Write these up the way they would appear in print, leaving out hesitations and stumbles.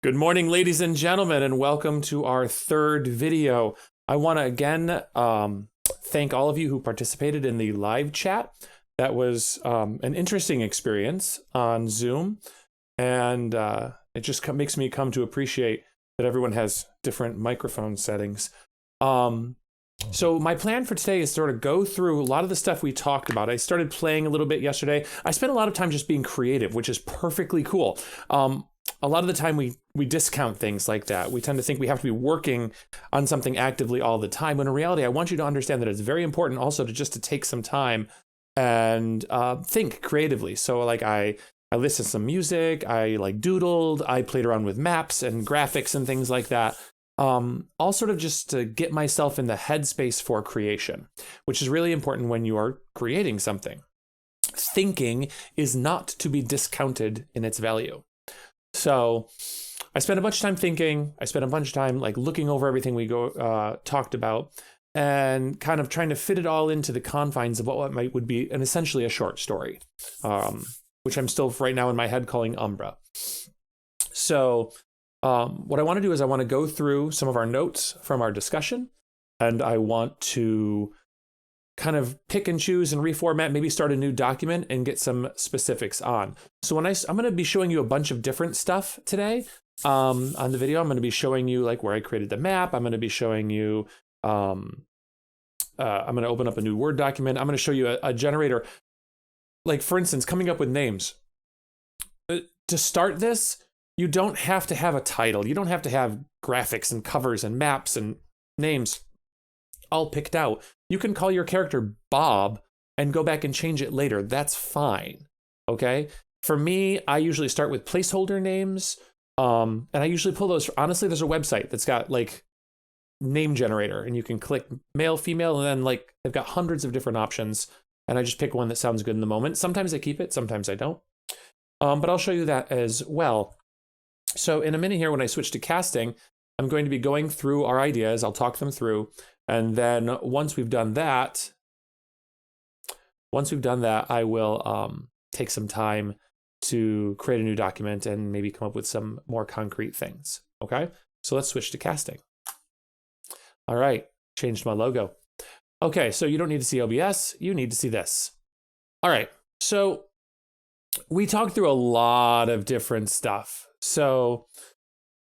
Good morning, ladies and gentlemen, and welcome to our third video. I want to again thank all of you who participated in the live chat. That was an interesting experience on Zoom, and it just makes me come to appreciate that everyone has different microphone settings. So my plan for today is to sort of go through a lot of the stuff we talked about. I started playing a little bit yesterday. I spent a lot of time just being creative, which is perfectly cool. A lot of the time we discount things like that. We tend to think we have to be working on something actively all the time, when in reality, I want you to understand that it's very important also to take some time and think creatively. So like I listened to some music, I like doodled, I played around with maps and graphics and things like that. All sort of just to get myself in the headspace for creation, which is really important when you are creating something. Thinking is not to be discounted in its value. So I spent a bunch of time thinking. I spent a bunch of time like looking over everything we talked about and kind of trying to fit it all into the confines of what would be essentially a short story, which I'm still right now in my head calling Umbra. So what I want to do is I want to go through some of our notes from our discussion, and I want to kind of pick and choose and reformat, maybe start a new document and get some specifics on. So I'm going to be showing you a bunch of different stuff today on the video. I'm going to be showing you like where I created the map. I'm going to be showing you, I'm going to open up a new Word document. I'm going to show you a generator, like for instance, coming up with names. To start this, you don't have to have a title. You don't have to have graphics and covers and maps and names all picked out. You can call your character Bob and go back and change it later. That's fine. Okay. For me, I usually start with placeholder names. And I usually pull those. Honestly, there's a website that's got like name generator, and you can click male, female, and then like they've got hundreds of different options. And I just pick one that sounds good in the moment. Sometimes I keep it, sometimes I don't. But I'll show you that as well. So in a minute here, when I switch to casting, I'm going to be going through our ideas. I'll talk them through. And then once we've done that, I will take some time to create a new document and maybe come up with some more concrete things. Okay, so let's switch to casting. All right, changed my logo. Okay, so you don't need to see OBS, you need to see this. All right, so we talked through a lot of different stuff. So,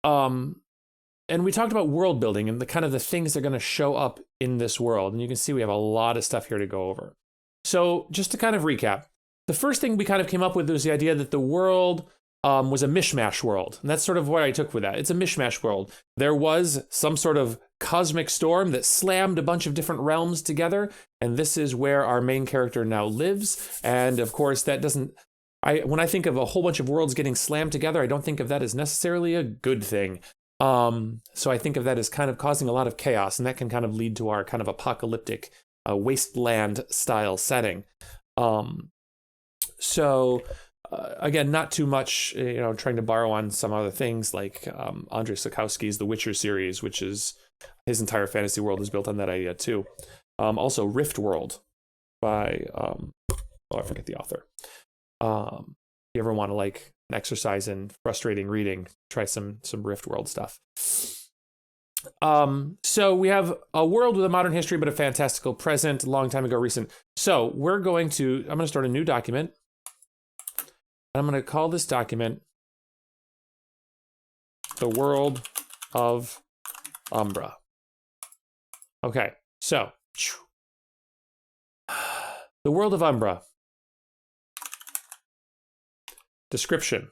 and we talked about world building and the kind of the things that are going to show up in this world. And you can see we have a lot of stuff here to go over. So just to kind of recap, the first thing we kind of came up with was the idea that the world was a mishmash world. And that's sort of what I took with that. It's a mishmash world. There was some sort of cosmic storm that slammed a bunch of different realms together. And this is where our main character now lives. And of course, that doesn't, when I think of a whole bunch of worlds getting slammed together, I don't think of that as necessarily a good thing. So I think of that as kind of causing a lot of chaos, and that can kind of lead to our kind of apocalyptic wasteland style setting. Again, not too much, trying to borrow on some other things like Andrzej Sapkowski's The Witcher series, which is his entire fantasy world is built on that idea too. Also Rift World by, I forget the author. If you ever want to like an exercise in frustrating reading, try some Rift World stuff. So we have a world with a modern history, but a fantastical present, long time ago, recent. So I'm going to start a new document. I'm going to call this document The World of Umbra. Okay, so The World of Umbra. Description.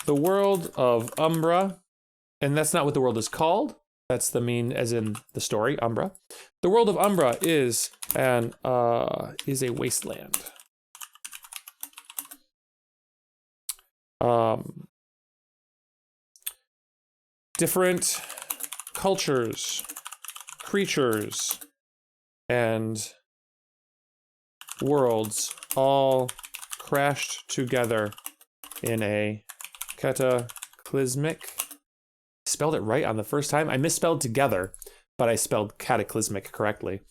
The world of Umbra, and that's not what the world is called. That's the mean, as in the story, Umbra. The world of Umbra is a wasteland. Different cultures, creatures, and worlds all crashed together in a cataclysmic. Spelled it right on the first time. I misspelled together, but I spelled cataclysmic correctly.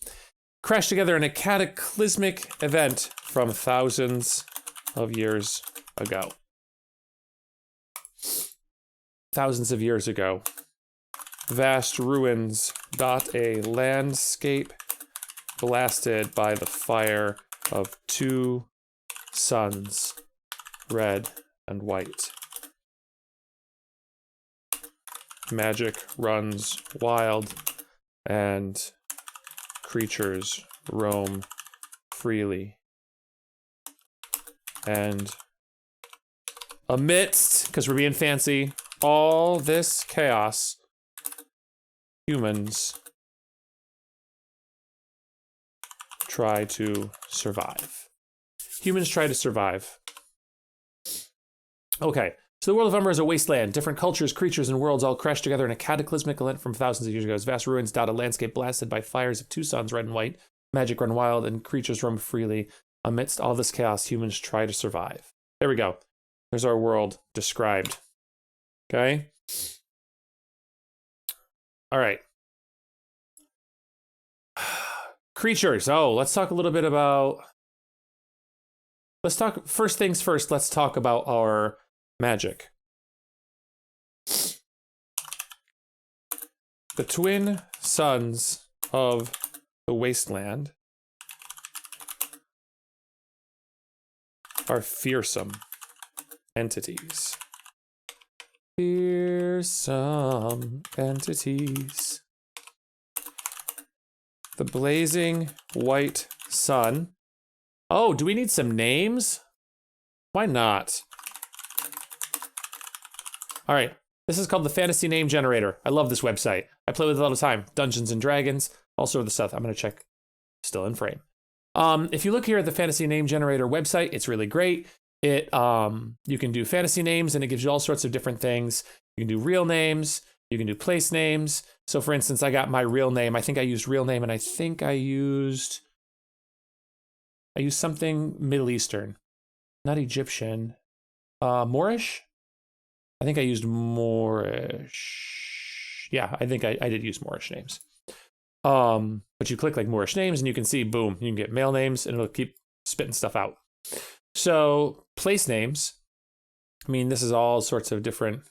Crashed together in a cataclysmic event from thousands of years ago. Thousands of years ago. Vast ruins dot a landscape blasted by the fire of two suns, red and white. Magic runs wild and creatures roam freely. And amidst, because we're being fancy, all this chaos, humans try to survive. Humans try to survive. Okay, so the world of Umber is a wasteland. Different cultures, creatures, and worlds all crashed together in a cataclysmic event from thousands of years ago. As vast ruins dot a landscape blasted by fires of two suns, red and white. Magic run wild and creatures roam freely. Amidst all this chaos, humans try to survive. There we go. There's our world described. Okay? All right. Creatures. Oh, let's talk a little bit about... Let's talk... First things first, let's talk about our magic. The twin sons of the wasteland are fearsome entities. Fearsome entities. The blazing white sun. Oh, do we need some names? Why not? All right, this is called the Fantasy Name Generator. I love this website. I play with it all the time. Dungeons and Dragons, all sorts of stuff. I'm gonna check, still in frame. If you look here at the Fantasy Name Generator website, it's really great. It you can do fantasy names and it gives you all sorts of different things. You can do real names, you can do place names. So for instance, I got my real name. I think I used real name and I think I used something Middle Eastern, not Egyptian, Moorish. I think I used Moorish. Yeah, I think I did use Moorish names. But you click like Moorish names and you can see, boom, you can get male names and it'll keep spitting stuff out. So place names, I mean, this is all sorts of different,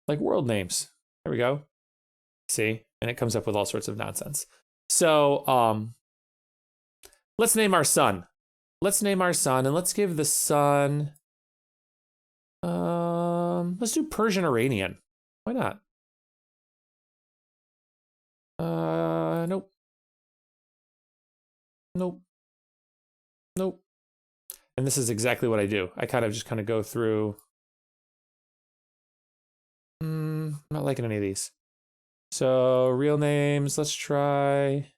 like world names. There we go. See, and it comes up with all sorts of nonsense. So, let's name our son. Let's name our son and let's give the son, let's do Persian Iranian. Why not? Nope. Nope. Nope. And this is exactly what I do. I just kind of go through. I'm not liking any of these. So real names, let's try.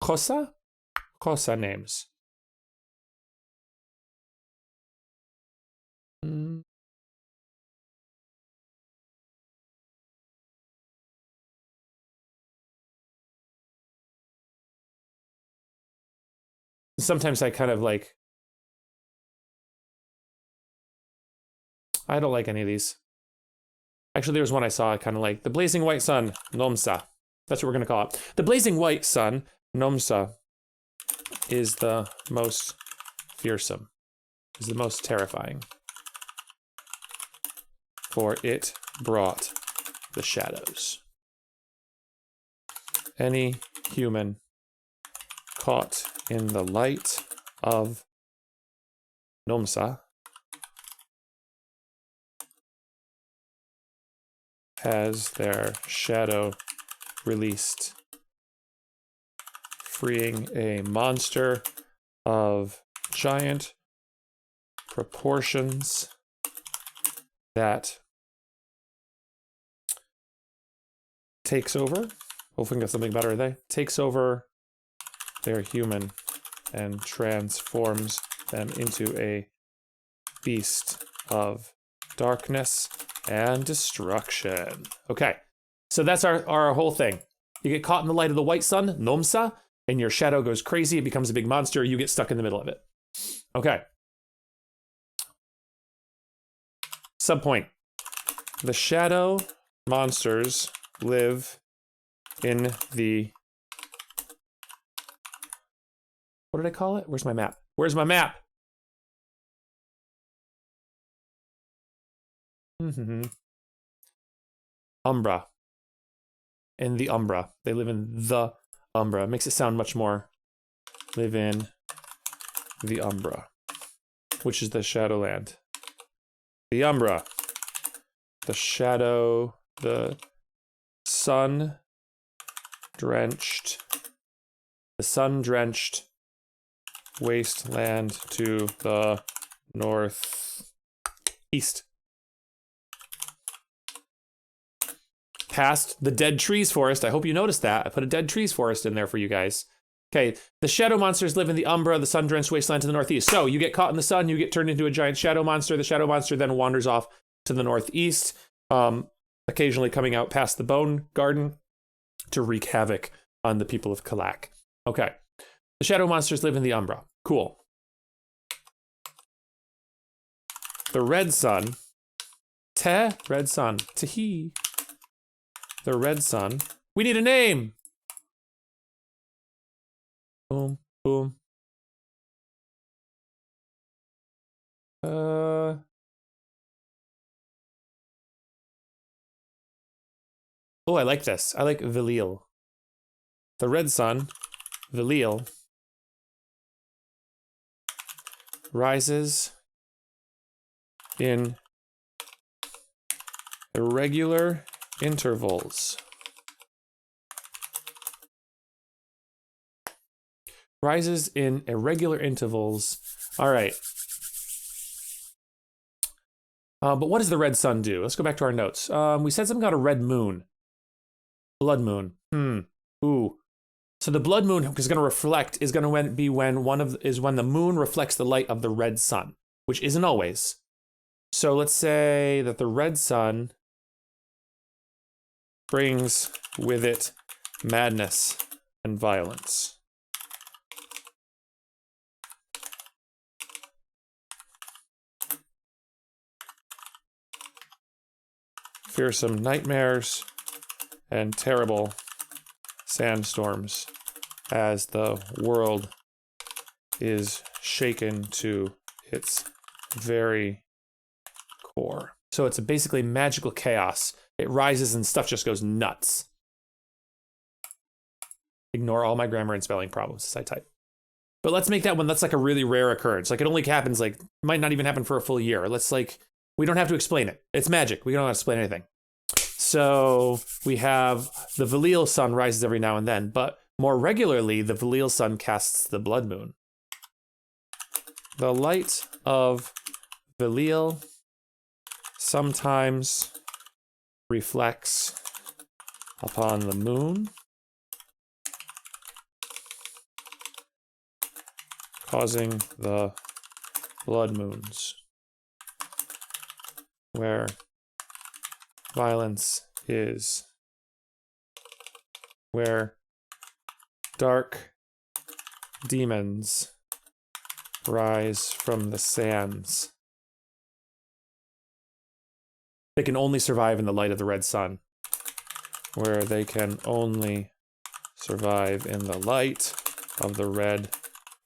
Kosa? Kosa names. Sometimes I kind of like, I don't like any of these. Actually, there was one I saw I kind of like. The Blazing White Sun, Nomsa. That's what we're going to call it. The Blazing White Sun, Nomsa, is the most fearsome, is the most terrifying. For it brought the shadows. Any human caught in the light of Nomsa has their shadow released, freeing a monster of giant proportions that takes over. Hopefully got something better there. Takes over their human and transforms them into a beast of darkness and destruction. Okay, so that's our whole thing. You get caught in the light of the white sun, Nomsa, and your shadow goes crazy. It becomes a big monster. You get stuck in the middle of it. Okay. Subpoint. The shadow monsters live in the did I call it? Where's my map? Where's my map? Umbra. In the Umbra. They live in the Umbra. Makes it sound much more. Live in the Umbra, which is the Shadowland. The Umbra. The shadow, the sun-drenched wasteland to the northeast. Past the dead trees forest. I hope you noticed that. I put a dead trees forest in there for you guys. Okay, the shadow monsters live in the Umbra, the sun-drenched wasteland to the northeast. So you get caught in the sun, you get turned into a giant shadow monster. The shadow monster then wanders off to the northeast, occasionally coming out past the Bone Garden to wreak havoc on the people of Kalak. Okay, the shadow monsters live in the Umbra. Cool. The red sun, red sun, tehi. The red sun. We need a name. Boom, boom. Oh, I like this. I like Velil. The red sun, Velil, rises in irregular intervals. Rises in irregular intervals. All right. But what does the red sun do? Let's go back to our notes. We said something about a red moon. Blood moon. Ooh. So the blood moon is going to reflect, is going to be when when the moon reflects the light of the red sun, which isn't always. So let's say that the red sun brings with it madness and violence. Fearsome nightmares and terrible sandstorms as the world is shaken to its very core. So it's basically magical chaos. It rises and stuff just goes nuts. Ignore all my grammar and spelling problems as I type. But let's make that one, that's like a really rare occurrence. Like it only happens might not even happen for a full year. We don't have to explain it. It's magic. We don't have to explain anything. So we have the Velil sun rises every now and then, but more regularly, the Velil sun casts the blood moon. The light of Velil sometimes reflects upon the moon, causing the blood moons, where violence is, where dark demons rise from the sands. They can only survive in the light of the red sun, where they can only survive in the light of the red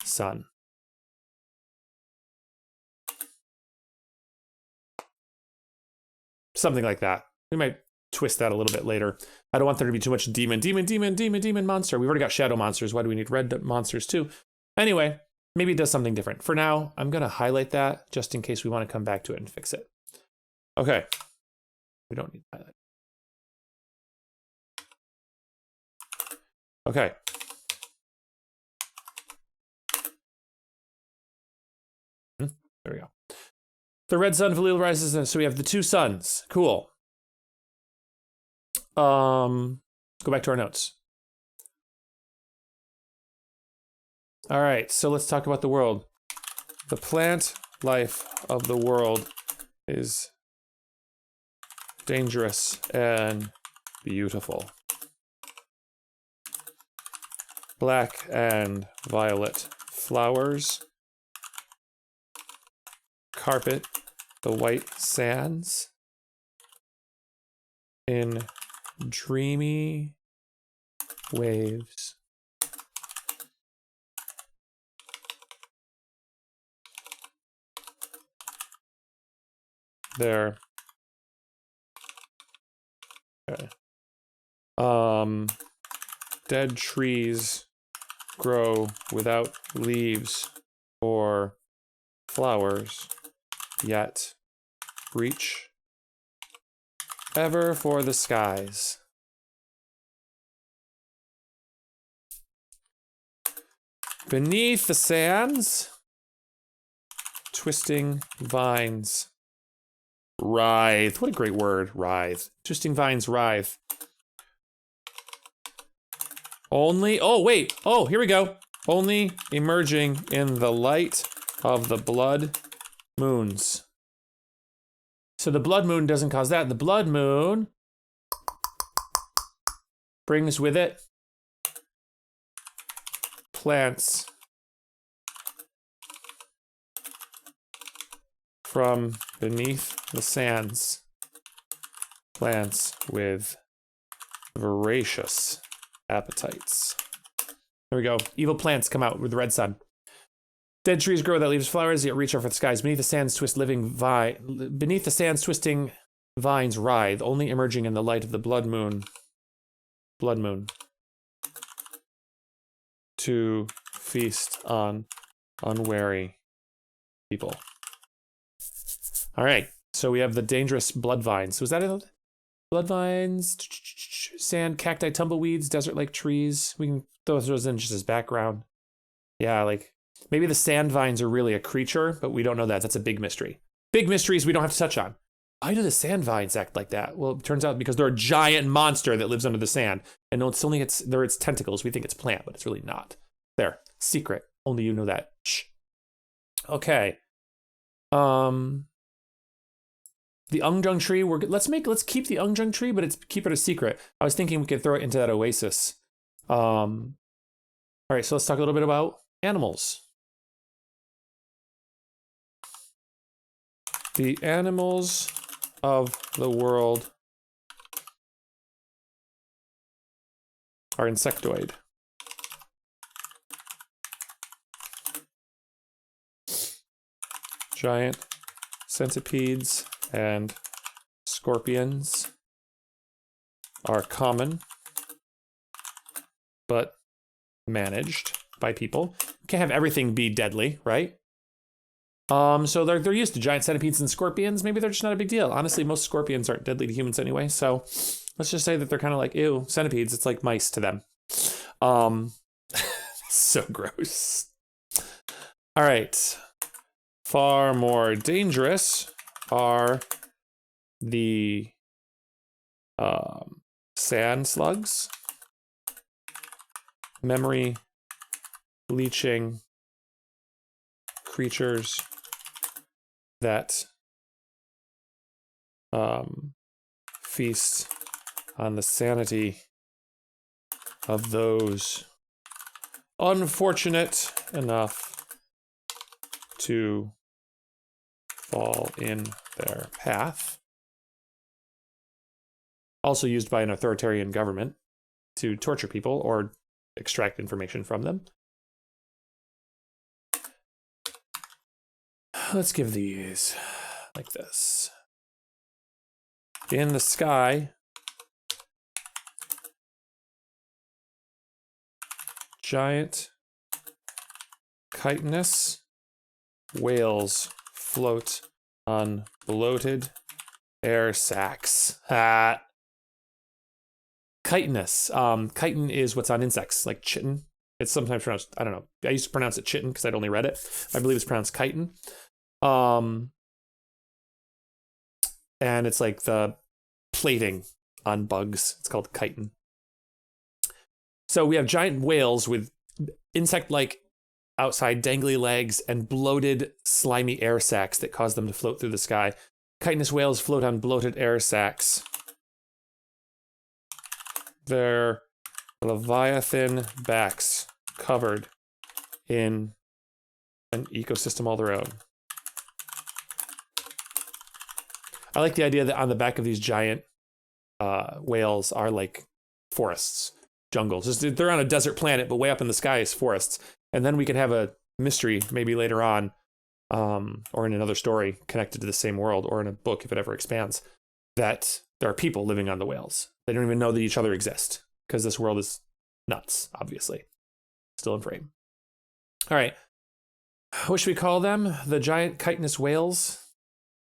sun. Something like that. We might twist that a little bit later. I don't want there to be too much demon monster. We've already got shadow monsters. Why do we need red monsters too? Anyway, maybe it does something different. For now, I'm going to highlight that just in case we want to come back to it and fix it. Okay. We don't need highlight. Okay. There we go. The red sun, Velil rises, and so we have the two suns. Cool. Go back to our notes. All right, so let's talk about the world. The plant life of the world is dangerous and beautiful. Black and violet flowers carpet the white sands in dreamy waves. there. Okay. Dead trees grow without leaves or flowers, yet reach ever for the skies. Beneath the sands, twisting vines writhe. What a great word, writhe. Twisting vines writhe. Only, oh wait, oh, here we go. Only emerging in the light of the blood moons. So the blood moon doesn't cause that. The blood moon brings with it plants from beneath the sands. Plants with voracious appetites. There we go. Evil plants come out with the red sun. Dead trees grow without leaves, flowers, yet reach out for the skies. Beneath the sands twisting vines writhe, only emerging in the light of the blood moon. Blood moon. To feast on unwary people. All right. So we have the dangerous blood vines. Was that it? Blood vines, sand, cacti, tumbleweeds, desert-like trees. We can throw those in just as background. Yeah, like maybe the sand vines are really a creature, but we don't know that. That's a big mystery. Big mysteries we don't have to touch on. Why do the sand vines act like that? Well, it turns out because they're a giant monster that lives under the sand. And it's only its tentacles. We think it's plant, but it's really not. There, secret. Only you know that. Shh. Okay. The Ungjung tree, let's keep the Ungjung tree, but keep it a secret. I was thinking we could throw it into that oasis. All right, so let's talk a little bit about animals. The animals of the world are insectoid. Giant centipedes and scorpions are common, but managed by people. You can't have everything be deadly, right? So they're used to giant centipedes and scorpions. Maybe they're just not a big deal. Honestly, most scorpions aren't deadly to humans anyway. So let's just say that they're kind of like, ew, centipedes. It's like mice to them. So gross. All right. Far more dangerous are the sand slugs, memory leeching creatures that feast on the sanity of those unfortunate enough to fall in their path. Also used by an authoritarian government to torture people or extract information from them. Let's give these like this. In the sky, giant chitinous whales float on bloated air sacs. Chitinous. Chitin is what's on insects, like chitin. It's sometimes pronounced, I don't know. I used to pronounce it chitin because I'd only read it. I believe it's pronounced chitin. And it's like the plating on bugs. It's called chitin. So we have giant whales with insect-like outside dangly legs and bloated, slimy air sacs that cause them to float through the sky. Chitinous whales float on bloated air sacs. Their leviathan backs covered in an ecosystem all their own. I like the idea that on the back of these giant whales are like forests, jungles. They're on a desert planet, but way up in the sky is forests. And then we can have a mystery maybe later on or in another story connected to the same world, or in a book if it ever expands, that there are people living on the whales. They don't even know that each other exist because this world is nuts, obviously. Still in frame. All right. What should we call them? The giant chitinous whales?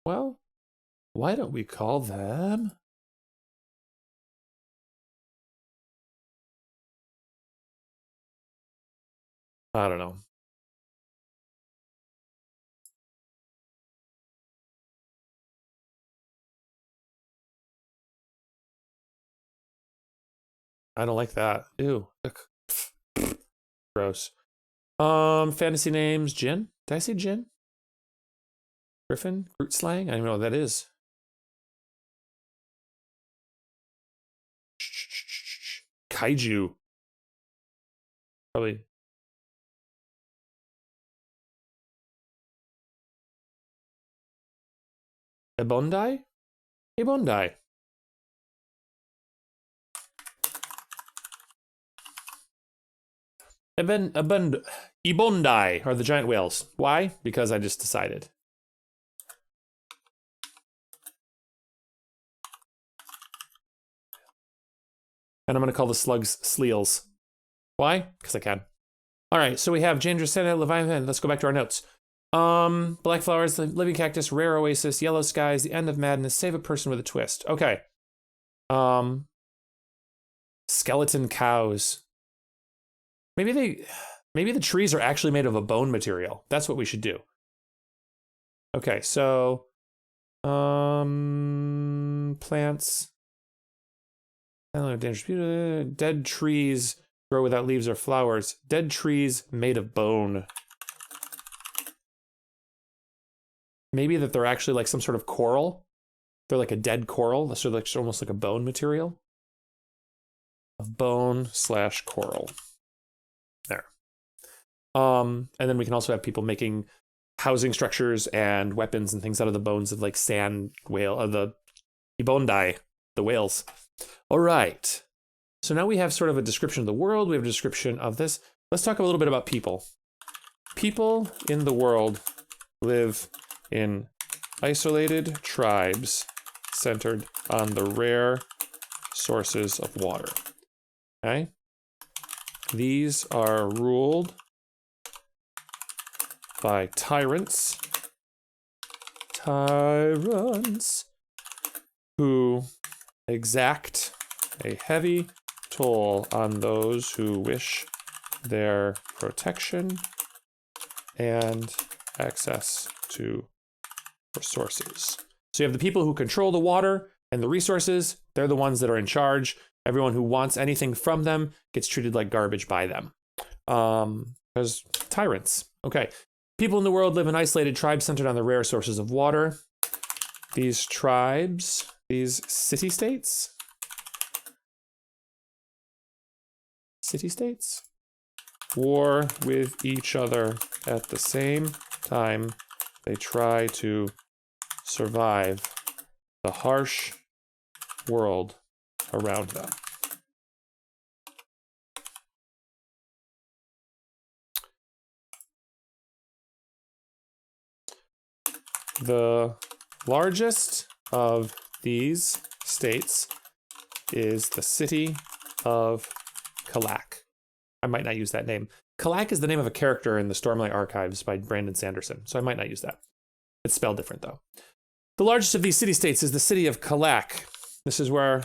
Well, why don't we call them... I don't know. I don't like that. Ew. Gross. Fantasy names. Jin? Did I say Jin? Griffin? Groot slang? I don't even know what that is. Kaiju. Probably. Ebondai? Ebondai. Ebondai are the giant whales. Why? Because I just decided. And I'm going to call the slugs Sleels. Why? Because I can. All right, so we have Jandrasena, Leviathan. Let's go back to our notes. Black flowers, the living cactus, rare oasis, yellow skies, the end of madness, save a person with a twist. Okay. Skeleton cows. Maybe the trees are actually made of a bone material. That's what we should do. Okay, so plants. Dangerous. Dead trees grow without leaves or flowers. Dead trees made of bone. Maybe that they're actually like some sort of coral. They're like a dead coral. So like almost like a bone material. Of bone/coral. There. And then we can also have people making housing structures and weapons and things out of the bones of like sand whale, the Ebondai, the whales. All right. So now we have sort of a description of the world. We have a description of this. Let's talk a little bit about people. People in the world live in isolated tribes centered on the rare sources of water. Okay? These are ruled by tyrants. Tyrants who exact a heavy toll on those who wish their protection and access to resources. So you have the people who control the water and the resources. They're the ones that are in charge. Everyone who wants anything from them gets treated like garbage by them. Because tyrants. Okay. People in the world live in isolated tribes centered on the rare sources of water. These tribes, these city-states, war with each other at the same time they try to survive the harsh world around them. The largest of these states is the city of Kalak. I might not use that name. Kalak is the name of a character in the Stormlight Archives by Brandon Sanderson, so I might not use that. It's spelled different, though. The largest of these city-states is the city of Kalak. This is where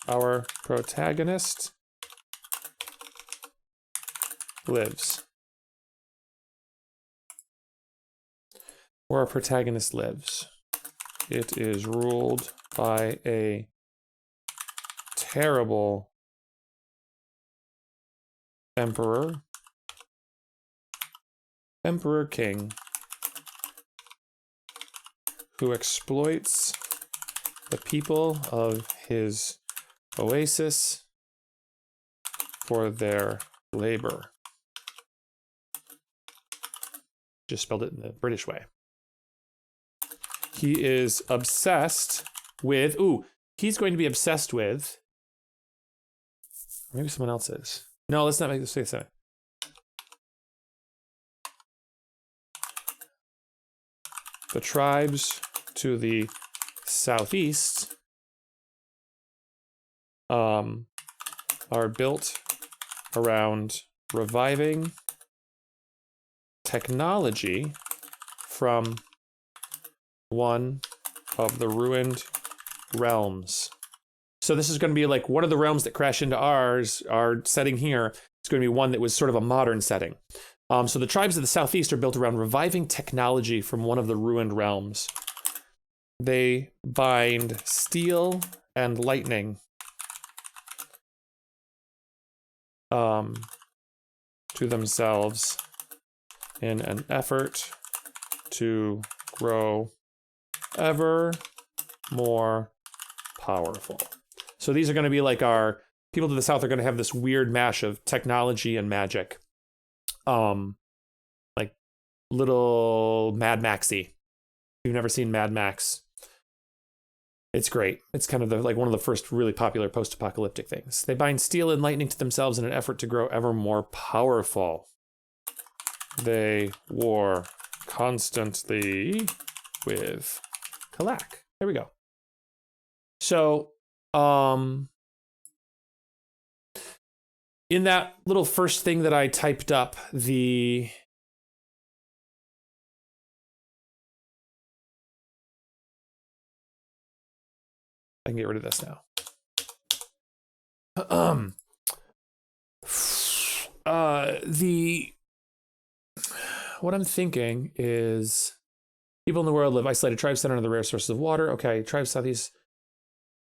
our protagonist lives. Where our protagonist lives. It is ruled by a terrible emperor king, who exploits the people of his oasis for their labor. Just spelled it in the British way. He is obsessed with, he's going to be obsessed with, maybe someone else is. No, let's not make this say that. The tribes to the southeast are built around reviving technology from one of the ruined realms. So this is going to be like one of the realms that crash into ours, our setting here. It's going to be one that was sort of a modern setting. So the tribes of the southeast are built around reviving technology from one of the ruined realms. They bind steel and lightning to themselves in an effort to grow ever more powerful. So these are going to be like our people to the south are going to have this weird mash of technology and magic. Like little Mad Maxy. If you've never seen Mad Max, it's great. It's kind of like one of the first really popular post-apocalyptic things. They bind steel and lightning to themselves in an effort to grow ever more powerful. They war constantly with Kalak. There we go. So, in that little first thing that I typed up, I can get rid of this now. What I'm thinking is people in the world live isolated tribes centered on the rare sources of water. Okay, tribes southeast.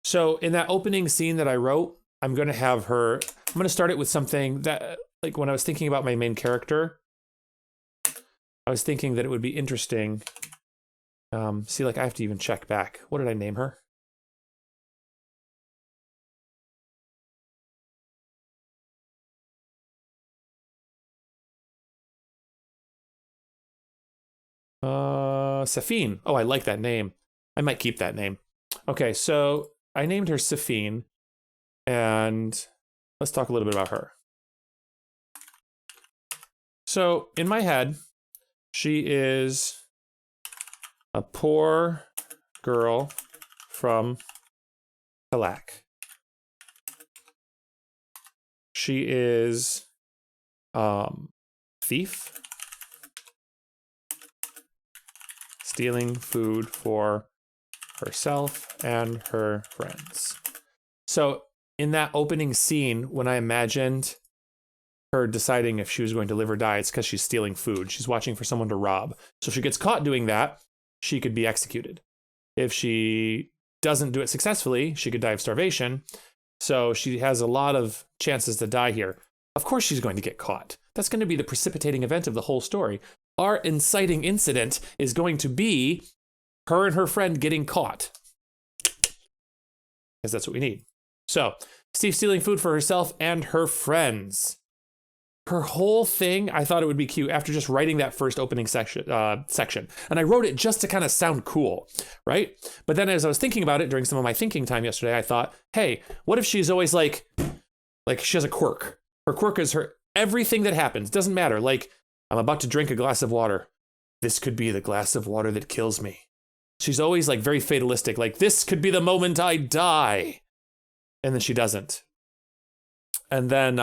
So in that opening scene that I wrote, I'm going to start it with something that, like when I was thinking about my main character, I was thinking that it would be interesting. See, like I have to even check back. What did I name her? Safine. Oh, I like that name. I might keep that name. Okay, so I named her Safine, and let's talk a little bit about her. So in my head, she is a poor girl from Kalak. She is thief, stealing food for herself and her friends. So in that opening scene, when I imagined her deciding if she was going to live or die, it's because she's stealing food. She's watching for someone to rob. So if she gets caught doing that, she could be executed. If she doesn't do it successfully, she could die of starvation. So she has a lot of chances to die here. Of course she's going to get caught. That's going to be the precipitating event of the whole story. Our inciting incident is going to be her and her friend getting caught. Because that's what we need. So, Steve stealing food for herself and her friends. Her whole thing, I thought it would be cute after just writing that first opening section. And I wrote it just to kind of sound cool, right? But then as I was thinking about it during some of my thinking time yesterday, I thought, hey, what if she's always like she has a quirk? Her quirk is everything that happens. Doesn't matter. Like, I'm about to drink a glass of water. This could be the glass of water that kills me. She's always like very fatalistic. Like, this could be the moment I die. And then she doesn't. And then,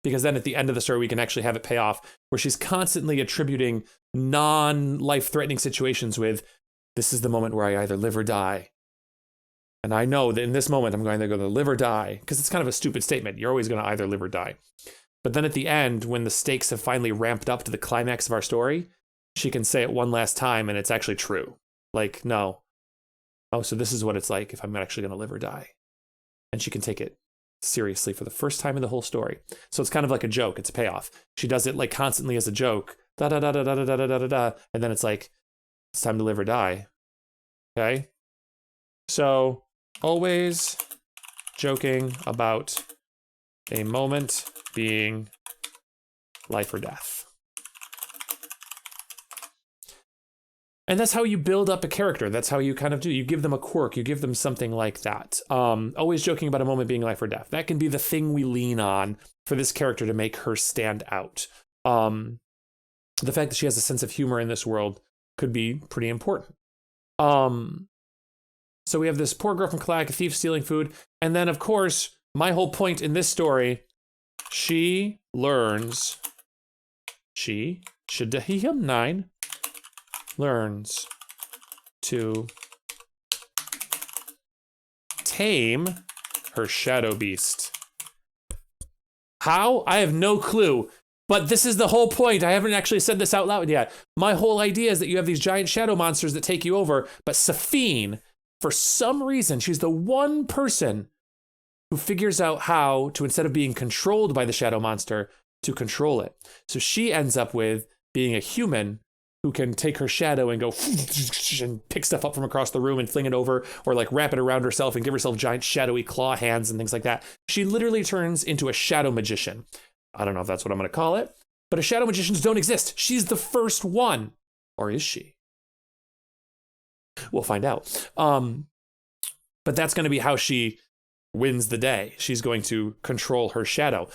because then at the end of the story, we can actually have it pay off where she's constantly attributing non-life-threatening situations with, this is the moment where I either live or die. And I know that in this moment, I'm going to go to live or die, because it's kind of a stupid statement. You're always going to either live or die. But then at the end, when the stakes have finally ramped up to the climax of our story, she can say it one last time and it's actually true. Like, no. Oh, so this is what it's like if I'm actually going to live or die. And she can take it seriously for the first time in the whole story. So it's kind of like a joke. It's a payoff. She does it like constantly as a joke. Da da da da da da da da da da. And then it's like, it's time to live or die. Okay? So always joking about a moment being life or death. And that's how you build up a character. That's how you kind of do. You give them a quirk. You give them something like that. Always joking about a moment being life or death. That can be the thing we lean on for this character to make her stand out. The fact that she has a sense of humor in this world could be pretty important. So we have this poor girl from Calac, a thief stealing food. And then, of course, my whole point in this story, she learns, Shadahim 9, learns to tame her shadow beast. How? I have no clue. But this is the whole point. I haven't actually said this out loud yet. My whole idea is that you have these giant shadow monsters that take you over, but Safine, for some reason, she's the one person who figures out how to, instead of being controlled by the shadow monster, to control it. So she ends up with being a human who can take her shadow and go and pick stuff up from across the room and fling it over, or like wrap it around herself and give herself giant shadowy claw hands and things like that. She literally turns into a shadow magician. I don't know if that's what I'm going to call it, but shadow magicians don't exist. She's the first one. Or is she? We'll find out. But that's going to be how she wins the day. She's going to control her shadow.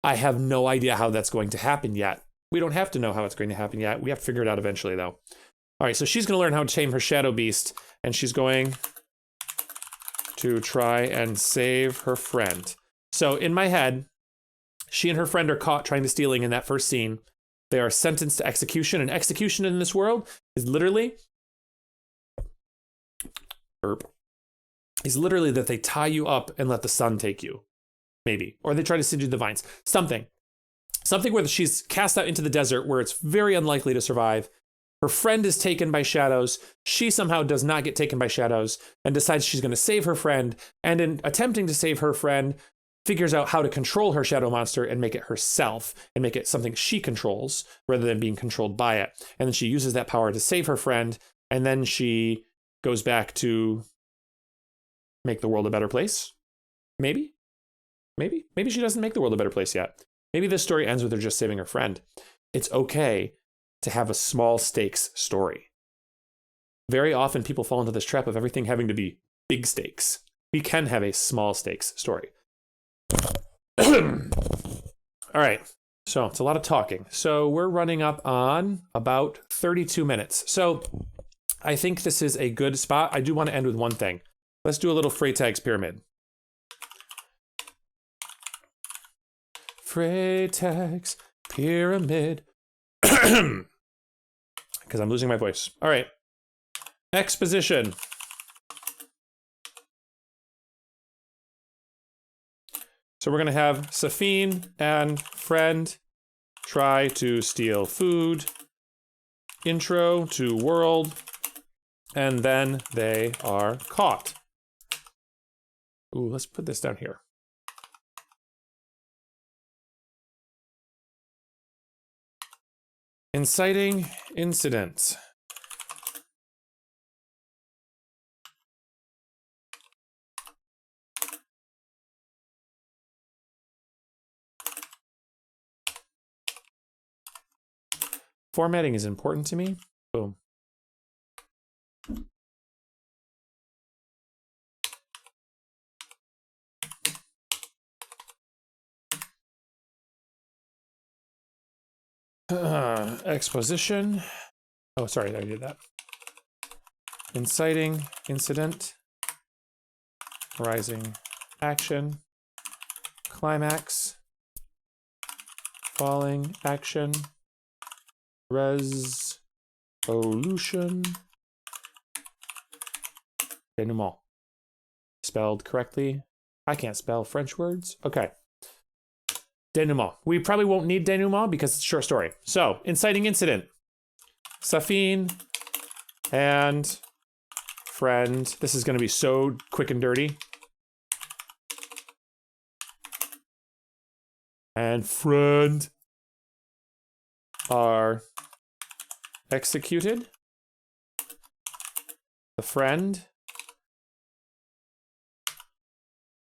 I have no idea how that's going to happen yet. We don't have to know how it's going to happen yet. We have to figure it out eventually, though. All right, so she's going to learn how to tame her shadow beast, and she's going to try and save her friend. So in my head, she and her friend are caught trying to stealing in that first scene. They are sentenced to execution, and execution in this world is literally that they tie you up and let the sun take you, maybe, or they try to send you the vines. Something where she's cast out into the desert where it's very unlikely to survive. Her friend is taken by shadows. She somehow does not get taken by shadows and decides she's going to save her friend. And in attempting to save her friend, figures out how to control her shadow monster and make it herself and make it something she controls rather than being controlled by it. And then she uses that power to save her friend. And then she goes back to make the world a better place. Maybe she doesn't make the world a better place yet. Maybe this story ends with her just saving her friend. It's okay to have a small stakes story. Very often people fall into this trap of everything having to be big stakes. We can have a small stakes story. All right, so it's a lot of talking. So we're running up on about 32 minutes. So I think this is a good spot. I do want to end with one thing. Let's do a little Freytag's pyramid. Freytag's pyramid. Because I'm losing my voice. All right. Exposition. So we're going to have Safine and friend try to steal food. Intro to world. And then they are caught. Ooh, let's put this down here. Inciting incident. Formatting is important to me. Boom. Exposition. Oh, sorry, I did that. Inciting incident. Rising action. Climax. Falling action. Resolution. Denouement. Spelled correctly. I can't spell French words. Okay. Denouement. We probably won't need denouement because it's a short story. So, inciting incident. Safine and friend. This is going to be so quick and dirty. And friend are executed. The friend.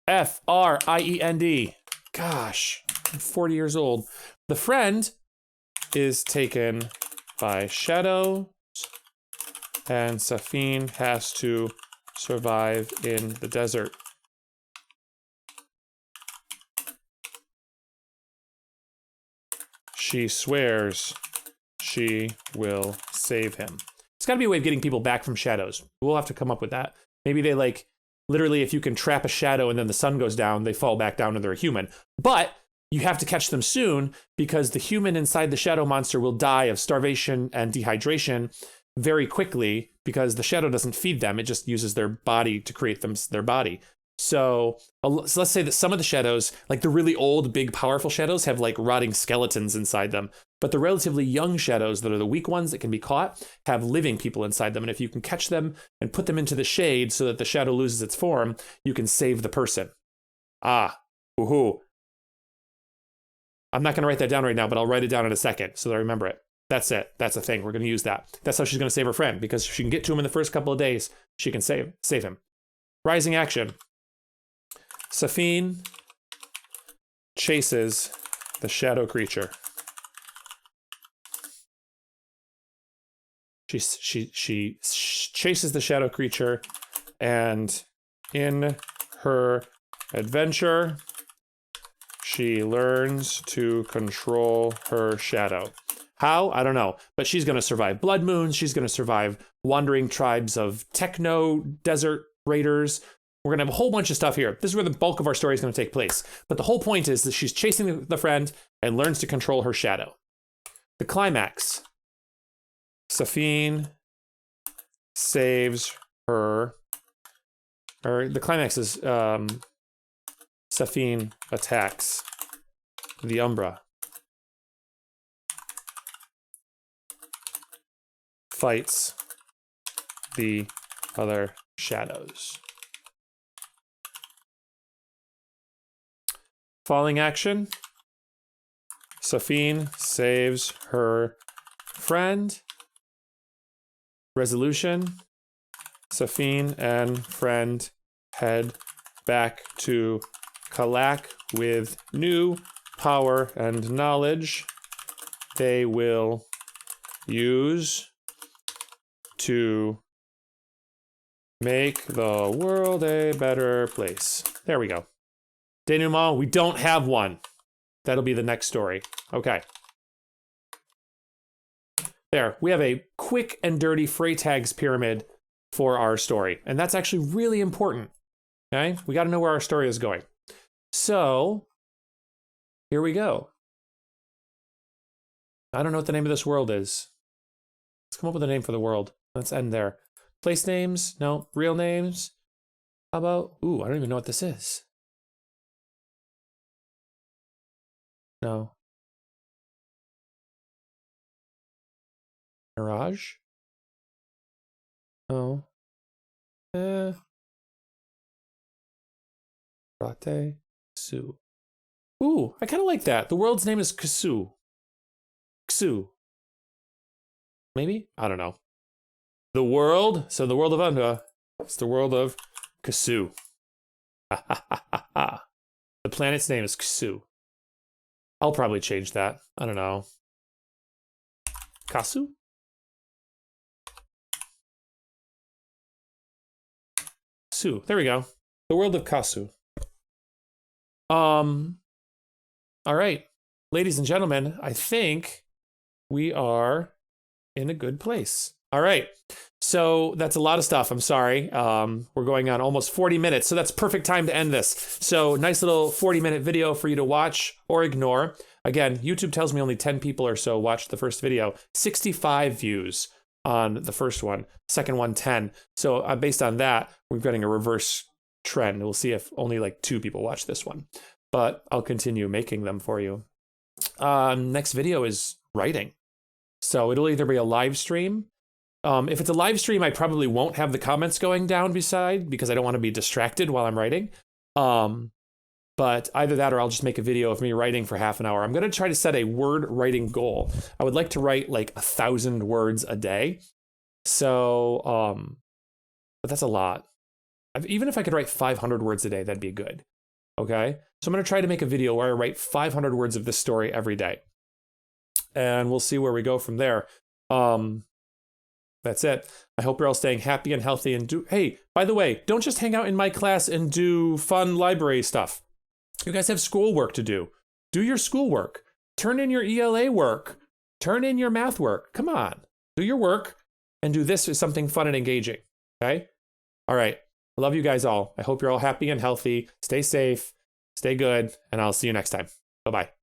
Friend. Gosh, I'm 40 years old. The friend is taken by shadows, and Safine has to survive in the desert. She swears she will save him. It's got to be a way of getting people back from shadows. We'll have to come up with that. Maybe they like, literally, if you can trap a shadow and then the sun goes down, they fall back down and they're a human. But you have to catch them soon because the human inside the shadow monster will die of starvation and dehydration very quickly because the shadow doesn't feed them. It just uses their body to create their body. So let's say that some of the shadows, like the really old, big, powerful shadows, have like rotting skeletons inside them. But the relatively young shadows that are the weak ones that can be caught have living people inside them. And if you can catch them and put them into the shade so that the shadow loses its form, you can save the person. Ah, woohoo. I'm not going to write that down right now, but I'll write it down in a second so that I remember it. That's it. That's a thing. We're going to use that. That's how she's going to save her friend, because if she can get to him in the first couple of days, she can save him. Rising action. Safine chases the shadow creature. She chases the shadow creature, and in her adventure, she learns to control her shadow. How? I don't know. But she's going to survive blood moons. She's going to survive wandering tribes of techno desert raiders. We're going to have a whole bunch of stuff here. This is where the bulk of our story is going to take place. But the whole point is that she's chasing the friend and learns to control her shadow. The climax. Safine saves her. Or the climax is Safine attacks the Umbra. Fights the other shadows. Falling action. Safine saves her friend. Resolution. Safine and friend head back to Kalak with new power and knowledge they will use to make the world a better place. There we go. Denouement, we don't have one. That'll be the next story. Okay. There, we have a quick and dirty Freytag's pyramid for our story. And that's actually really important. Okay? We got to know where our story is going. So, here we go. I don't know what the name of this world is. Let's come up with a name for the world. Let's end there. Place names? No. Real names? How about... Ooh, I don't even know what this is. No. Mirage? No. Rate Su. Ooh, I kind of like that. The world's name is Ksu. Ksu. Maybe? I don't know. The world, so the world of Unda, it's the world of Ksu. The planet's name is Ksu. I'll probably change that. I don't know. Kasu? Su. There we go. The world of Kasu. All right. Ladies and gentlemen, I think we are in a good place. All right. So that's a lot of stuff. I'm sorry. We're going on almost 40 minutes. So that's perfect time to end this. So nice little 40-minute video for you to watch or ignore. Again, YouTube tells me only 10 people or so watched the first video. 65 views on the first one. Second one, 10. So based on that, we're getting a reverse trend. We'll see if only like 2 people watch this one. But I'll continue making them for you. Next video is writing. So it'll either be a live stream. If it's a live stream, I probably won't have the comments going down beside because I don't want to be distracted while I'm writing. But either that or I'll just make a video of me writing for half an hour. I'm going to try to set a word writing goal. I would like to write like 1,000 words a day. So, but that's a lot. Even if I could write 500 words a day, that'd be good. Okay. So I'm going to try to make a video where I write 500 words of this story every day. And we'll see where we go from there. That's it. I hope you're all staying happy and healthy and hey, by the way, don't just hang out in my class and do fun library stuff. You guys have schoolwork to do. Do your schoolwork. Turn in your ELA work. Turn in your math work. Come on. Do your work. and do this as something fun and engaging. Okay? All right. I love you guys all. I hope you're all happy and healthy. Stay safe, stay good, and I'll see you next time. Bye-bye.